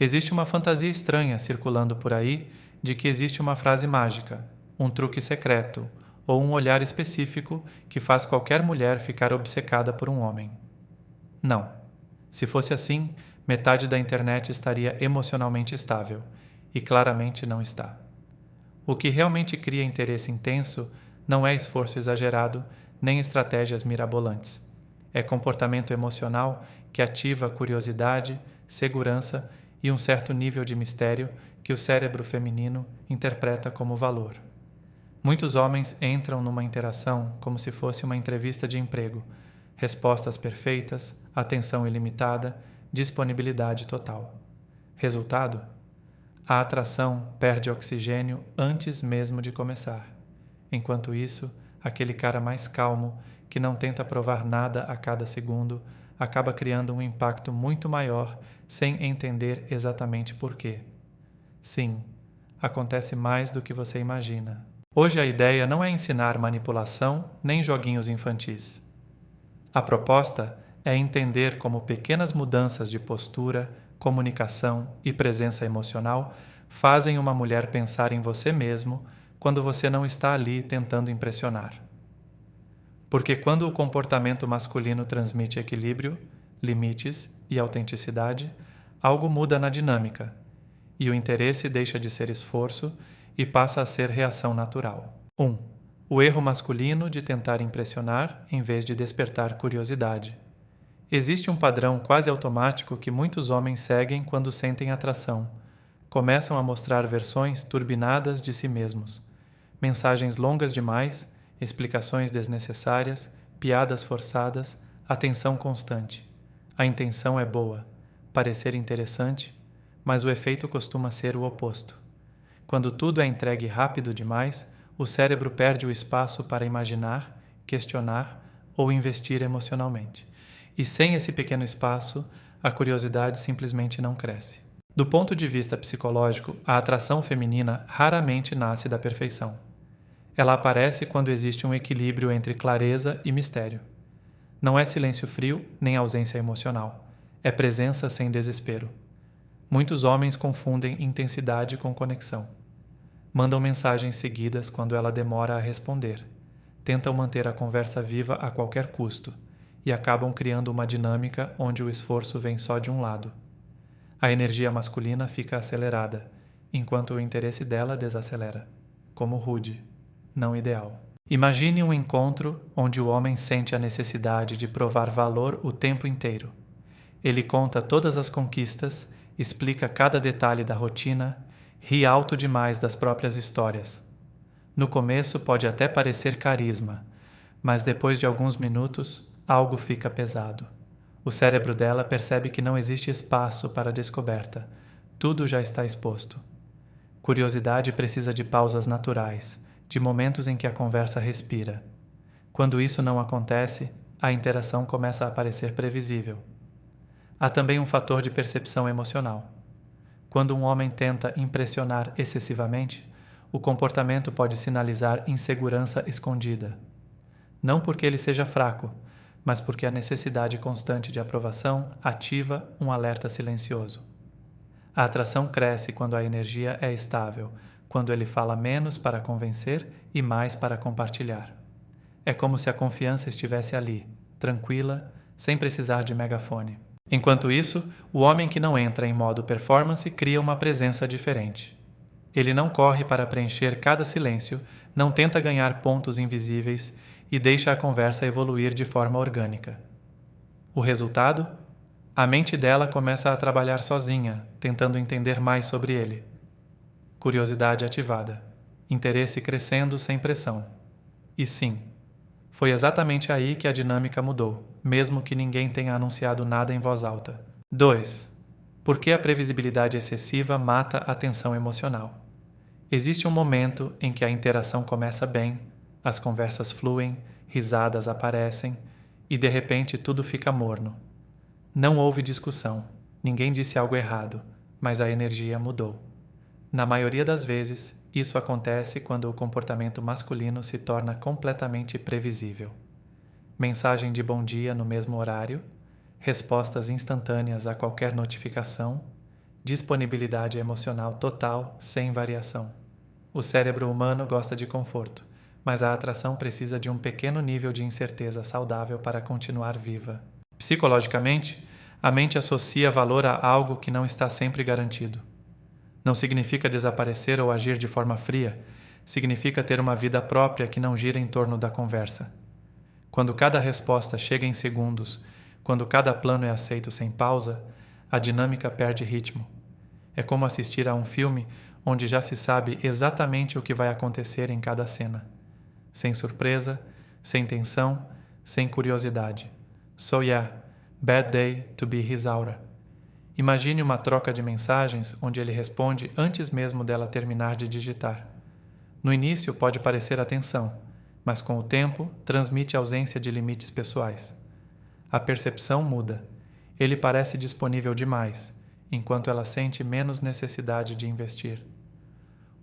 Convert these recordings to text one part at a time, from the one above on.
Existe uma fantasia estranha circulando por aí de que existe uma frase mágica, um truque secreto ou um olhar específico que faz qualquer mulher ficar obcecada por um homem. Não. Se fosse assim, metade da internet estaria emocionalmente estável, e claramente não está. O que realmente cria interesse intenso não é esforço exagerado, nem estratégias mirabolantes. É comportamento emocional que ativa a curiosidade, segurança e um certo nível de mistério que o cérebro feminino interpreta como valor. Muitos homens entram numa interação como se fosse uma entrevista de emprego. Respostas perfeitas, atenção ilimitada, disponibilidade total. Resultado? A atração perde oxigênio antes mesmo de começar. Enquanto isso, aquele cara mais calmo, que não tenta provar nada a cada segundo, acaba criando um impacto muito maior sem entender exatamente por quê. Sim, acontece mais do que você imagina. Hoje a ideia não é ensinar manipulação nem joguinhos infantis. A proposta é entender como pequenas mudanças de postura, comunicação e presença emocional fazem uma mulher pensar em você mesmo quando você não está ali tentando impressionar. Porque quando o comportamento masculino transmite equilíbrio, limites e autenticidade, algo muda na dinâmica, e o interesse deixa de ser esforço e passa a ser reação natural. 1. O erro masculino de tentar impressionar em vez de despertar curiosidade. Existe um padrão quase automático que muitos homens seguem quando sentem atração. Começam a mostrar versões turbinadas de si mesmos. Mensagens longas demais, explicações desnecessárias, piadas forçadas, atenção constante. A intenção é boa, parecer interessante, mas o efeito costuma ser o oposto. Quando tudo é entregue rápido demais, o cérebro perde o espaço para imaginar, questionar ou investir emocionalmente. E sem esse pequeno espaço, a curiosidade simplesmente não cresce. Do ponto de vista psicológico, a atração feminina raramente nasce da perfeição. Ela aparece quando existe um equilíbrio entre clareza e mistério. Não é silêncio frio nem ausência emocional. É presença sem desespero. Muitos homens confundem intensidade com conexão. Mandam mensagens seguidas quando ela demora a responder. Tentam manter a conversa viva a qualquer custo e acabam criando uma dinâmica onde o esforço vem só de um lado. A energia masculina fica acelerada, enquanto o interesse dela desacelera, como rude, não ideal. Imagine um encontro onde o homem sente a necessidade de provar valor o tempo inteiro. Ele conta todas as conquistas, explica cada detalhe da rotina, ri alto demais das próprias histórias. No começo pode até parecer carisma, mas depois de alguns minutos, algo fica pesado. O cérebro dela percebe que não existe espaço para descoberta. Tudo já está exposto. Curiosidade precisa de pausas naturais, de momentos em que a conversa respira. Quando isso não acontece, a interação começa a parecer previsível. Há também um fator de percepção emocional. Quando um homem tenta impressionar excessivamente, o comportamento pode sinalizar insegurança escondida. Não porque ele seja fraco, mas porque a necessidade constante de aprovação ativa um alerta silencioso. A atração cresce quando a energia é estável, quando ele fala menos para convencer e mais para compartilhar. É como se a confiança estivesse ali, tranquila, sem precisar de megafone. Enquanto isso, o homem que não entra em modo performance cria uma presença diferente. Ele não corre para preencher cada silêncio, não tenta ganhar pontos invisíveis e deixa a conversa evoluir de forma orgânica. O resultado? A mente dela começa a trabalhar sozinha, tentando entender mais sobre ele. Curiosidade ativada. Interesse crescendo sem pressão. E sim, foi exatamente aí que a dinâmica mudou, mesmo que ninguém tenha anunciado nada em voz alta. 2. Por que a previsibilidade excessiva mata a tensão emocional? Existe um momento em que a interação começa bem, as conversas fluem, risadas aparecem e de repente tudo fica morno. Não houve discussão, ninguém disse algo errado, mas a energia mudou. Na maioria das vezes, isso acontece quando o comportamento masculino se torna completamente previsível. Mensagem de bom dia no mesmo horário, respostas instantâneas a qualquer notificação, Disponibilidade emocional total, sem variação. O cérebro humano gosta de conforto, mas a atração precisa de um pequeno nível de incerteza saudável para continuar viva. Psicologicamente, a mente associa valor a algo que não está sempre garantido. Não significa desaparecer ou agir de forma fria, significa ter uma vida própria que não gira em torno da conversa. Quando cada resposta chega em segundos, quando cada plano é aceito sem pausa, a dinâmica perde ritmo. É como assistir a um filme onde já se sabe exatamente o que vai acontecer em cada cena. Sem surpresa, sem tensão, sem curiosidade. So yeah, bad day to be his aura. Imagine uma troca de mensagens onde ele responde antes mesmo dela terminar de digitar. No início pode parecer atenção, mas com o tempo transmite ausência de limites pessoais. A percepção muda. Ele parece disponível demais, enquanto ela sente menos necessidade de investir.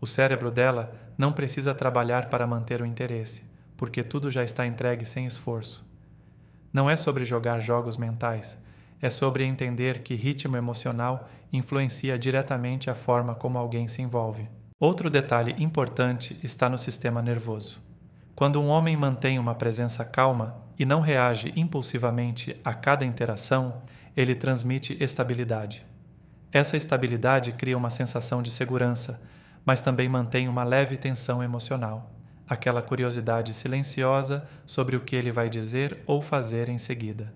O cérebro dela não precisa trabalhar para manter o interesse, porque tudo já está entregue sem esforço. Não é sobre jogar jogos mentais, é sobre entender que ritmo emocional influencia diretamente a forma como alguém se envolve. Outro detalhe importante está no sistema nervoso. Quando um homem mantém uma presença calma e não reage impulsivamente a cada interação, ele transmite estabilidade. Essa estabilidade cria uma sensação de segurança, mas também mantém uma leve tensão emocional, aquela curiosidade silenciosa sobre o que ele vai dizer ou fazer em seguida.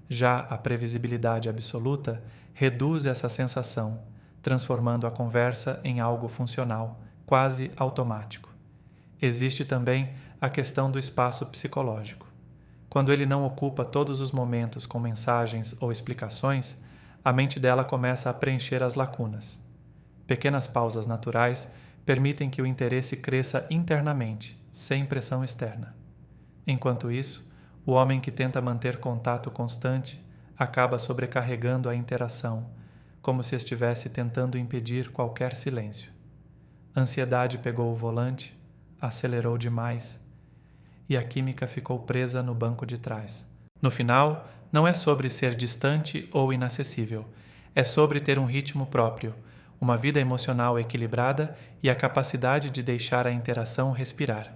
Já a previsibilidade absoluta reduz essa sensação, transformando a conversa em algo funcional, quase automático. Existe também a questão do espaço psicológico. Quando ele não ocupa todos os momentos com mensagens ou explicações, a mente dela começa a preencher as lacunas. Pequenas pausas naturais permitem que o interesse cresça internamente, sem pressão externa. Enquanto isso, o homem que tenta manter contato constante acaba sobrecarregando a interação, como se estivesse tentando impedir qualquer silêncio. A ansiedade pegou o volante, acelerou demais, e a química ficou presa no banco de trás. No final, não é sobre ser distante ou inacessível, é sobre ter um ritmo próprio, uma vida emocional equilibrada e a capacidade de deixar a interação respirar.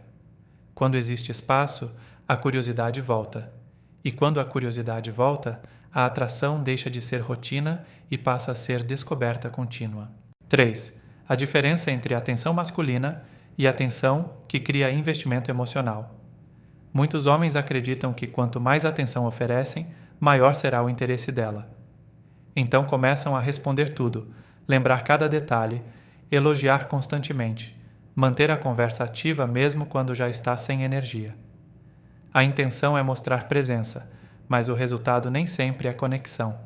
Quando existe espaço, a curiosidade volta. E quando a curiosidade volta, a atração deixa de ser rotina e passa a ser descoberta contínua. 3. A diferença entre a atenção masculina e a atenção que cria investimento emocional. Muitos homens acreditam que quanto mais atenção oferecem, maior será o interesse dela. Então começam a responder tudo, lembrar cada detalhe, elogiar constantemente, manter a conversa ativa mesmo quando já está sem energia. A intenção é mostrar presença, mas o resultado nem sempre é conexão.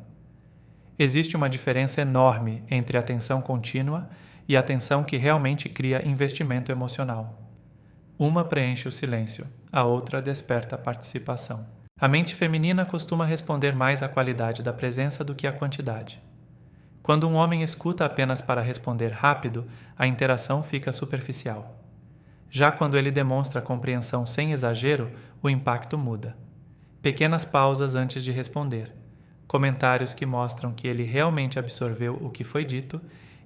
Existe uma diferença enorme entre a atenção contínua e a atenção que realmente cria investimento emocional. Uma preenche o silêncio, a outra desperta a participação. A mente feminina costuma responder mais à qualidade da presença do que à quantidade. Quando um homem escuta apenas para responder rápido, a interação fica superficial. Já quando ele demonstra compreensão sem exagero, o impacto muda. Pequenas pausas antes de responder, comentários que mostram que ele realmente absorveu o que foi dito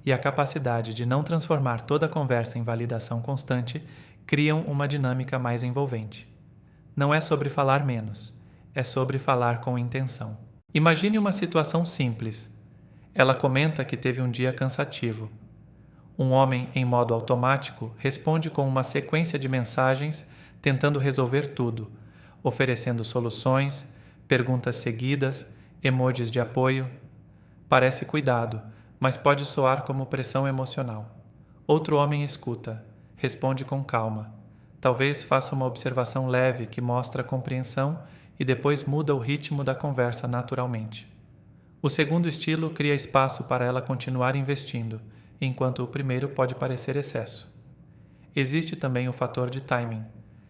e a capacidade de não transformar toda a conversa em validação constante criam uma dinâmica mais envolvente. Não é sobre falar menos, é sobre falar com intenção. Imagine uma situação simples. Ela comenta que teve um dia cansativo. Um homem em modo automático responde com uma sequência de mensagens tentando resolver tudo, oferecendo soluções, perguntas seguidas, emojis de apoio. Parece cuidado, mas pode soar como pressão emocional. Outro homem escuta, responde com calma. Talvez faça uma observação leve que mostra compreensão e depois muda o ritmo da conversa naturalmente. O segundo estilo cria espaço para ela continuar investindo, enquanto o primeiro pode parecer excesso. Existe também o fator de timing.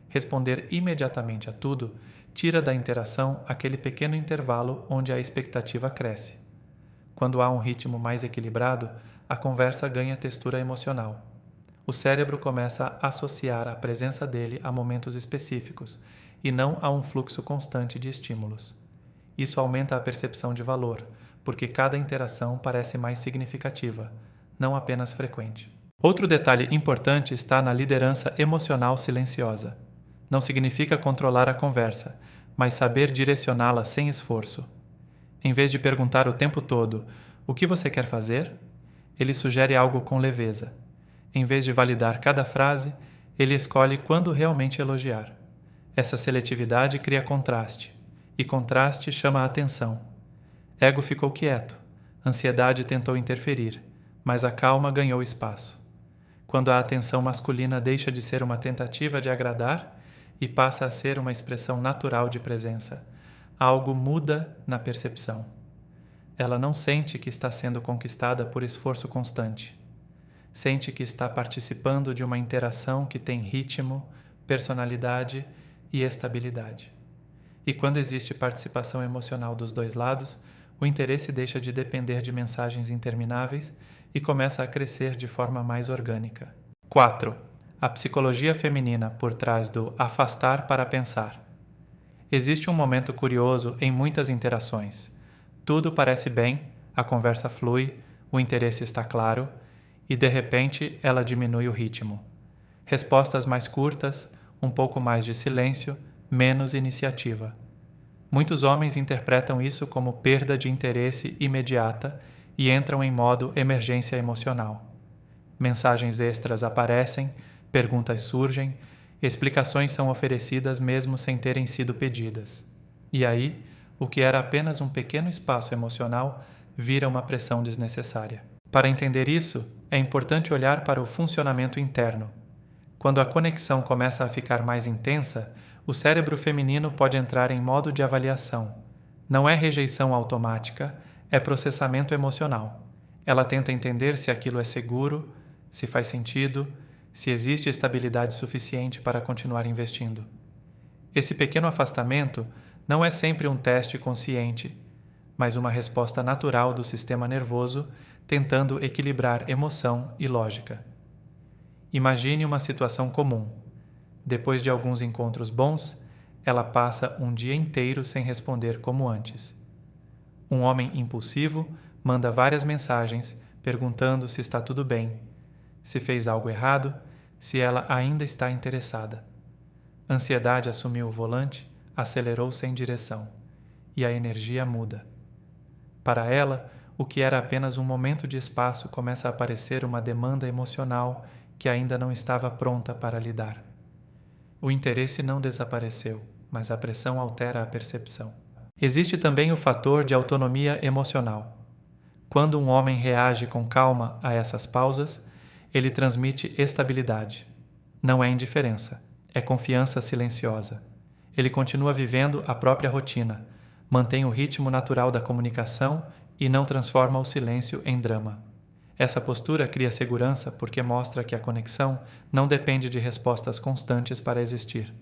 Responder imediatamente a tudo tira da interação aquele pequeno intervalo onde a expectativa cresce. Quando há um ritmo mais equilibrado, a conversa ganha textura emocional. O cérebro começa a associar a presença dele a momentos específicos e não a um fluxo constante de estímulos. Isso aumenta a percepção de valor, porque cada interação parece mais significativa, não apenas frequente. Outro detalhe importante está na liderança emocional silenciosa. Não significa controlar a conversa, mas saber direcioná-la sem esforço. Em vez de perguntar o tempo todo: "O que você quer fazer?", ele sugere algo com leveza. Em vez de validar cada frase, ele escolhe quando realmente elogiar. Essa seletividade cria contraste, e contraste chama a atenção. Ego ficou quieto, ansiedade tentou interferir, mas a calma ganhou espaço. Quando a atenção masculina deixa de ser uma tentativa de agradar e passa a ser uma expressão natural de presença, algo muda na percepção. Ela não sente que está sendo conquistada por esforço constante. Sente que está participando de uma interação que tem ritmo, personalidade e estabilidade. E quando existe participação emocional dos dois lados, o interesse deixa de depender de mensagens intermináveis e começa a crescer de forma mais orgânica. 4. A psicologia feminina por trás do afastar para pensar. Existe um momento curioso em muitas interações. Tudo parece bem, a conversa flui, o interesse está claro, e de repente ela diminui o ritmo. Respostas mais curtas, um pouco mais de silêncio, menos iniciativa. Muitos homens interpretam isso como perda de interesse imediata e entram em modo emergência emocional. Mensagens extras aparecem, perguntas surgem, explicações são oferecidas mesmo sem terem sido pedidas. E aí, o que era apenas um pequeno espaço emocional vira uma pressão desnecessária. Para entender isso, é importante olhar para o funcionamento interno. Quando a conexão começa a ficar mais intensa, o cérebro feminino pode entrar em modo de avaliação. Não é rejeição automática, é processamento emocional. Ela tenta entender se aquilo é seguro, se faz sentido, se existe estabilidade suficiente para continuar investindo. Esse pequeno afastamento não é sempre um teste consciente, mas uma resposta natural do sistema nervoso tentando equilibrar emoção e lógica. Imagine uma situação comum. Depois de alguns encontros bons, ela passa um dia inteiro sem responder como antes. Um homem impulsivo manda várias mensagens perguntando se está tudo bem, se fez algo errado, se ela ainda está interessada. Ansiedade assumiu o volante, acelerou sem direção, e a energia muda. Para ela, o que era apenas um momento de espaço começa a parecer uma demanda emocional que ainda não estava pronta para lidar. O interesse não desapareceu, mas a pressão altera a percepção. Existe também o fator de autonomia emocional. Quando um homem reage com calma a essas pausas, ele transmite estabilidade. Não é indiferença, é confiança silenciosa. Ele continua vivendo a própria rotina, mantém o ritmo natural da comunicação e não transforma o silêncio em drama. Essa postura cria segurança porque mostra que a conexão não depende de respostas constantes para existir.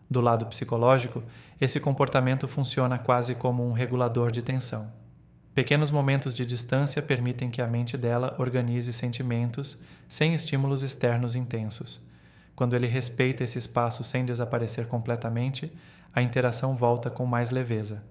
Do lado psicológico, esse comportamento funciona quase como um regulador de tensão. Pequenos momentos de distância permitem que a mente dela organize sentimentos sem estímulos externos intensos. Quando ele respeita esse espaço sem desaparecer completamente, a interação volta com mais leveza.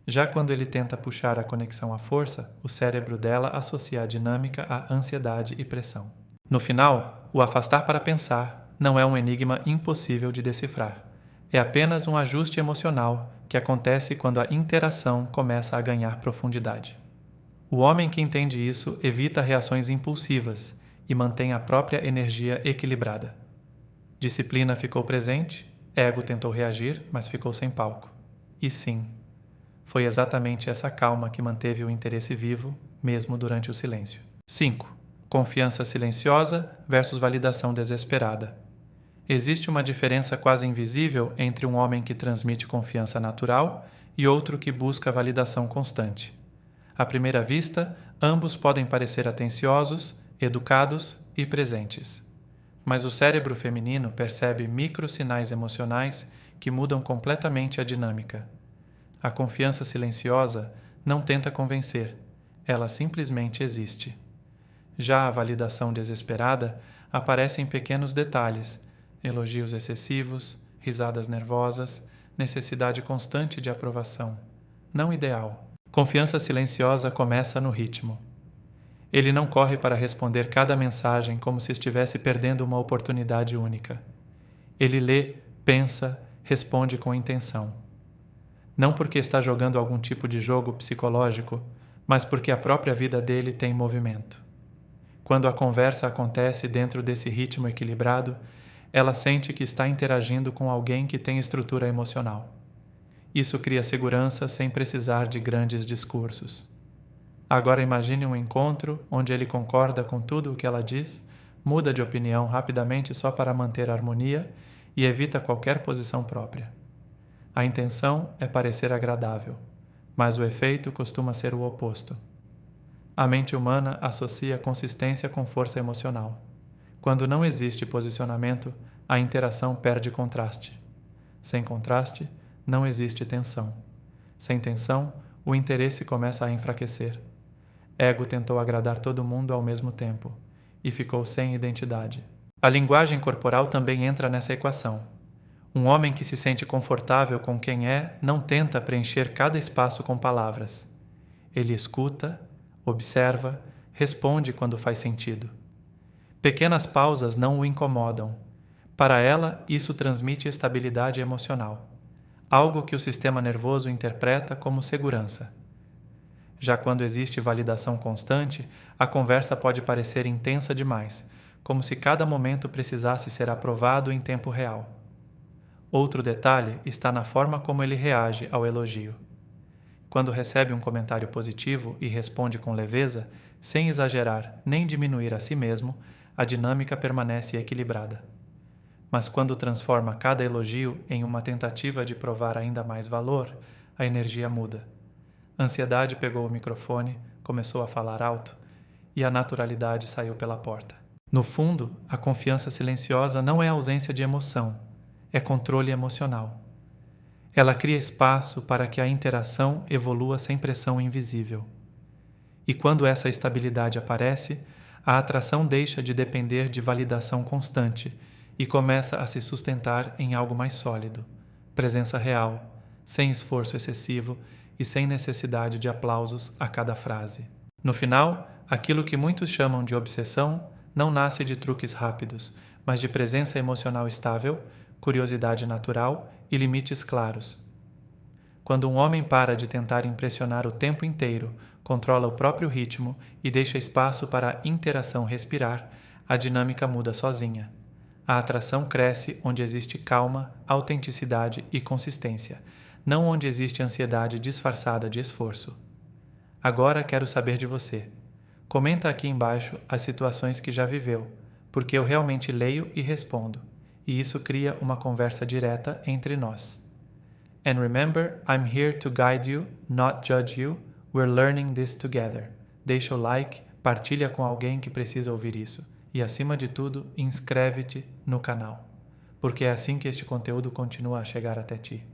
Já quando ele tenta puxar a conexão à força, o cérebro dela associa a dinâmica à ansiedade e pressão. No final, o afastar para pensar não é um enigma impossível de decifrar. É apenas um ajuste emocional que acontece quando a interação começa a ganhar profundidade. O homem que entende isso evita reações impulsivas e mantém a própria energia equilibrada. Disciplina ficou presente, ego tentou reagir, mas ficou sem palco. E sim, foi exatamente essa calma que manteve o interesse vivo, mesmo durante o silêncio. 5. Confiança silenciosa versus validação desesperada. Existe uma diferença quase invisível entre um homem que transmite confiança natural e outro que busca validação constante. À primeira vista, ambos podem parecer atenciosos, educados e presentes. Mas o cérebro feminino percebe microsinais emocionais que mudam completamente a dinâmica. A confiança silenciosa não tenta convencer, ela simplesmente existe. Já a validação desesperada aparece em pequenos detalhes, elogios excessivos, risadas nervosas, necessidade constante de aprovação. Não ideal, Confiança silenciosa começa no ritmo. Ele não corre para responder cada mensagem como se estivesse perdendo uma oportunidade única. Ele lê, pensa, responde com intenção. Não porque está jogando algum tipo de jogo psicológico, mas porque a própria vida dele tem movimento. Quando a conversa acontece dentro desse ritmo equilibrado, ela sente que está interagindo com alguém que tem estrutura emocional. Isso cria segurança sem precisar de grandes discursos. Agora imagine um encontro onde ele concorda com tudo o que ela diz, muda de opinião rapidamente só para manter a harmonia e evita qualquer posição própria. A intenção é parecer agradável, mas o efeito costuma ser o oposto. A mente humana associa consistência com força emocional. Quando não existe posicionamento, a interação perde contraste. Sem contraste, não existe tensão. Sem tensão, o interesse começa a enfraquecer. Ego tentou agradar todo mundo ao mesmo tempo e ficou sem identidade. A linguagem corporal também entra nessa equação. Um homem que se sente confortável com quem é não tenta preencher cada espaço com palavras. Ele escuta, observa, responde quando faz sentido. Pequenas pausas não o incomodam. Para ela, isso transmite estabilidade emocional, algo que o sistema nervoso interpreta como segurança. Já quando existe validação constante, a conversa pode parecer intensa demais, como se cada momento precisasse ser aprovado em tempo real. Outro detalhe está na forma como ele reage ao elogio. Quando recebe um comentário positivo e responde com leveza, sem exagerar nem diminuir a si mesmo, a dinâmica permanece equilibrada. Mas quando transforma cada elogio em uma tentativa de provar ainda mais valor, a energia muda. A ansiedade pegou o microfone, começou a falar alto, e a naturalidade saiu pela porta. No fundo, a confiança silenciosa não é ausência de emoção, é controle emocional. Ela cria espaço para que a interação evolua sem pressão invisível. E quando essa estabilidade aparece, a atração deixa de depender de validação constante e começa a se sustentar em algo mais sólido, presença real, sem esforço excessivo e sem necessidade de aplausos a cada frase. No final, aquilo que muitos chamam de obsessão não nasce de truques rápidos, mas de presença emocional estável, curiosidade natural e limites claros. Quando um homem para de tentar impressionar o tempo inteiro, controla o próprio ritmo e deixa espaço para a interação respirar, a dinâmica muda sozinha. A atração cresce onde existe calma, autenticidade e consistência, não onde existe ansiedade disfarçada de esforço. Agora quero saber de você. Comenta aqui embaixo as situações que já viveu, porque eu realmente leio e respondo, e isso cria uma conversa direta entre nós. And remember, I'm here to guide you, not judge you. We're learning this together. Deixa o like, partilha com alguém que precisa ouvir isso. E acima de tudo, inscreve-te no canal, porque é assim que este conteúdo continua a chegar até ti.